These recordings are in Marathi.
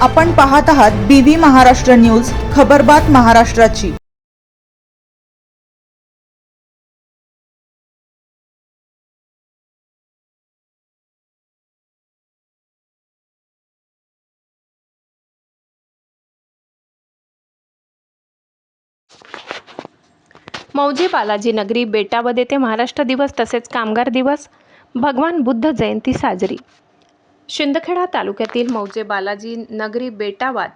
आपण पाहत आहात BV महाराष्ट्र न्यूज, खबरबात महाराष्ट्राची। मौजे बालाजी नगरी बेटावद येथे महाराष्ट्र दिवस तसेच कामगार दिवस, भगवान बुद्ध जयंती साजरी। शिंदखेडा तालुक्यातील मौजे बालाजी नगरी बेटावद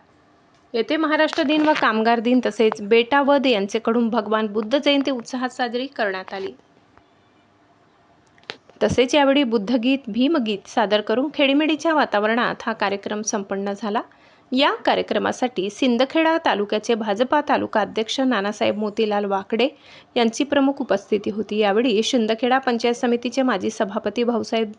येथे महाराष्ट्र दिन व कामगार दिन तसेच बेटावद यांचेकडून भगवान बुद्ध जयंती उत्साहात साजरी करण्यात आली। तसेच यावेळी बुद्धगीत, भीमगीत सादर करून खेडीमेडीच्या वातावरणात हा कार्यक्रम संपन्न झाला। या कार्यक्रमासाठी सिंदखेडा तालुक्याचे भाजपा तालुका अध्यक्ष नानासाहेब मोतीलाल वाकडे यांची प्रमुख उपस्थिती होती। यावेळी शिंदखेडा पंचायत समितीचे माजी सभापती भाऊसाहेब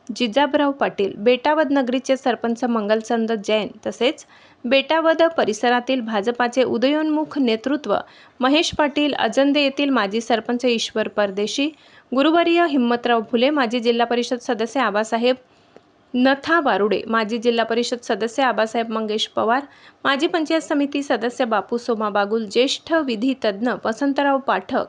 जिजाबराव पाटील, बेटावद नगरीचे सरपंच मंगलचंद जैन तसेच बेटावद परिसरातील भाजपाचे उदयोन्मुख नेतृत्व महेश पाटील, अजंदे येथील माजी सरपंच ईश्वर परदेशी, गुरुवर्य हिम्मतराव फुले, माजी जिल्हा परिषद सदस्य आबासाहेब नथा बारुडे, माजी जिल्हा परिषद सदस्य आबासाहेब मंगेश पवार, माजी पंचायत समिती सदस्य बापू सोमा बागुल, ज्येष्ठ विधी तज्ञ वसंतराव पाठक,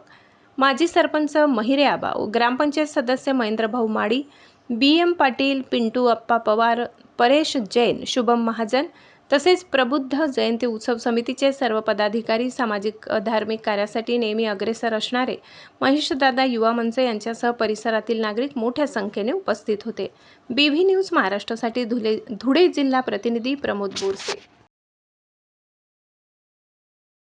माजी सरपंच महिरे आबा, ग्रामपंचायत सदस्य महेंद्रभाऊ माडी, BM पाटील, पिंटू अप्पा पवार, परेश जैन, शुभम महाजन तसेच प्रबुद्ध जयंती उत्सव समितीचे सर्व पदाधिकारी, सामाजिक धार्मिक कार्यासाठी नेहमी अग्रेसर असणारे महेशदादा युवा मंच यांच्यासह परिसरातील नागरिक मोठ्या संख्येने उपस्थित होते। BV न्यूज महाराष्ट्रासाठी धुळे जिल्हा प्रतिनिधी प्रमोद बोरसे।